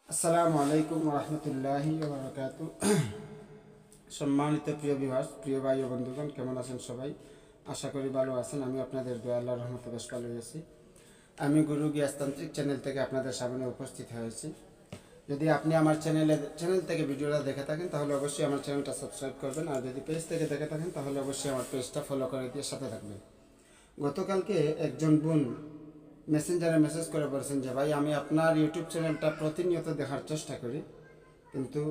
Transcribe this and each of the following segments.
আসসালামু আলাইকুম রহমতুল্লাহি বারাকাতু। সম্মানিত প্রিয় ভিউয়ার্স, প্রিয় ভাই ও বন্ধুগণ, কেমন আছেন সবাই? আশা করি ভালো আছেন। আমি আপনাদের দয়া আল্লাহর রহমতে বেশ ভালো আছি। আমি গুরু গিয়াসতান্ত্রিক চ্যানেল থেকে আপনাদের সামনে উপস্থিত হয়েছি। যদি আপনি আমার চ্যানেল থেকে ভিডিওটা দেখে থাকেন তাহলে অবশ্যই আমার চ্যানেলটা সাবস্ক্রাইব করবেন, আর যদি পেজ থেকে দেখে থাকেন তাহলে অবশ্যই আমার পেজটা ফলো করে দিয়ে সাথে থাকবেন। গতকালকে একজন বোন মেসেঞ্জারে মেসেজ করে বলছেন যে ভাই, আমি আপনার ইউটিউব চ্যানেলটা প্রতিনিয়ত দেখার চেষ্টা করি, কিন্তু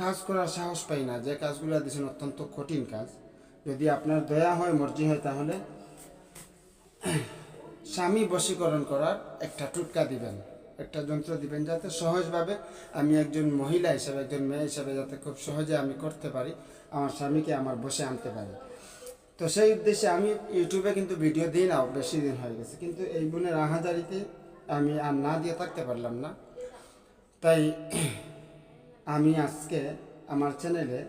কাজ করার সাহস পাই না। যে কাজগুলো দিয়েছেন অত্যন্ত কঠিন কাজ। যদি আপনার দয়া হয়, মর্জি হয়, তাহলে স্বামী বশীকরণ করার একটা টুটকা দিবেন, একটা যন্ত্র দিবেন, যাতে সহজভাবে আমি একজন মহিলা হিসেবে, একজন মেয়ে হিসেবে যাতে খুব সহজে আমি করতে পারি, আমার স্বামীকে আমার বসে আনতে পারি। তো সেই উদ্দেশ্যে আমি ইউটিউবে কিন্তু ভিডিও দিই না, বেশি দিন হয়ে গেছে, কিন্তু এই বোনের আহাজারিতে আমি আর না দিয়ে থাকতে পারলাম না। তাই আমি আজকে আমার চ্যানেলে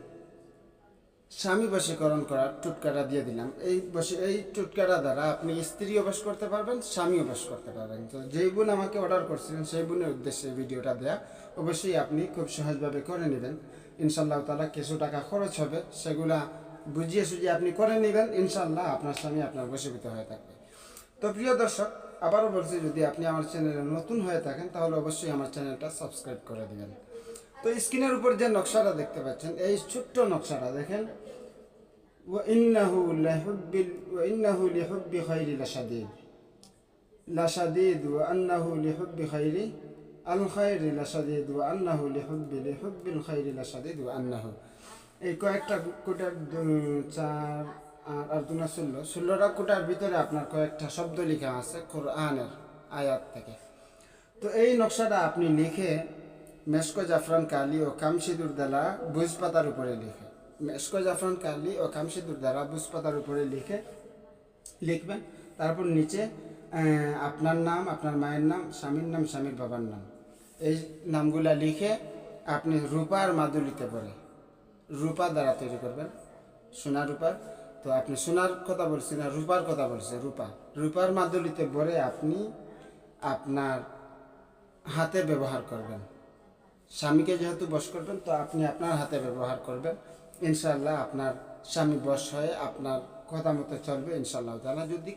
স্বামী বশীকরণ করার টুটকাটা দিয়ে দিলাম। এই টুটকাটা দ্বারা আপনি স্ত্রীও বশ করতে পারবেন, স্বামীও বশ করতে পারবেন। তো যেই বোন আমাকে অর্ডার করছিলেন সেই বোনের উদ্দেশ্যে ভিডিওটা দেয়া, অবশ্যই আপনি খুব সহজভাবে করে নেবেন। ইনশাআল্লাহ তাআলা কিছু টাকা খরচ হবে, সেগুলা বুঝিয়ে সুঝিয়ে আপনি করে নেবেন। ইনশাআল্লাহ আপনার স্বামী আপনার বশীভূত হয়ে থাকবে। তো প্রিয় দর্শক, আবারও বলছি, যদি আপনি আমার চ্যানেলে নতুন হয়ে থাকেন তাহলে অবশ্যই আমার চ্যানেলটা সাবস্ক্রাইব করে দেবেন। তো স্ক্রিনের উপর যে নকশাটা দেখতে পাচ্ছেন, এই ছোট্ট নকশাটা দেখেন। ওয়াইন্নাহু লিহুব্বি খাইরি লাশাদীদ ওয়া আন্নাহু লিহুব্বি খাইরি আল খাইরি লাশাদীদ ওয়া আন্নাহু লিহুব্বিল খাইরি লাশাদীদ ওয়া আন্নাহু। এই কয়েকটা কোটার 4 আর 2 16টা কোটার ভিতরে আপনার কয়েকটা শব্দ লেখা আছে কোরআনের আয়াত থেকে। তো এই নকশাটা আপনি লিখে মেশকো জাফরান কালি ও কামসিদুর দ্বারা বুঝ পাতার উপরে লিখে, মেশকো জাফরান কালি ও কামসিদুর দ্বারা বুঝ পাতার উপরে লিখবেন। তারপর নিচে আপনার নাম, আপনার মায়ের নাম, স্বামীর নাম, স্বামীর বাবার নাম, এই নামগুলা লিখে আপনি রূপার মাদুলিতে পড়ে, রূপা দ্বারা তৈরি করবেন, সোনা রূপার। তো আপনি সোনার কথা বলছি না, রূপার কথা বলছে, রূপার মাদুলিতে ভরে আপনি আপনার হাতে ব্যবহার করবেন। স্বামীকে যেহেতু বশ করবেন, তো আপনি আপনার হাতে ব্যবহার করবেন। ইনশাআল্লাহ আপনার স্বামী বশ হয়ে আপনার কথা মতো চলবে ইনশাআল্লাহ তাআলা। যদি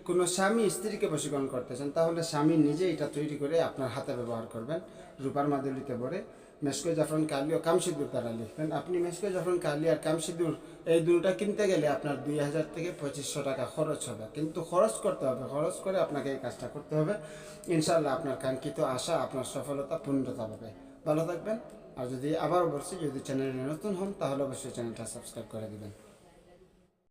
কোনো স্বামী স্ত্রীকে বশীকরণ করতে চান, তাহলে স্বামী নিজে এটা তৈরি করে আপনার হাতে ব্যবহার করবেন, রূপার মাদুলিতে ভরে মেশকো জাফরান কালি ও কামসিদুর দ্বারা লিখবেন। আপনি মেশকো জাফরান কালি আর কামসিদুর এই দুটা কিনতে গেলে আপনার 2000 থেকে 2500 টাকা খরচ হবে, কিন্তু খরচ করতে হবে, খরচ করে আপনাকে এই কাজটা করতে হবে। ইনশাআল্লাহ আপনার কাঙ্ক্ষিত আশা, আপনার সফলতা পূর্ণতা পাবে। ভালো থাকবেন। আর যদি আবারও বলছি, যদি চ্যানেলে নতুন হন তাহলে অবশ্যই চ্যানেলটা সাবস্ক্রাইব করে দেবেন।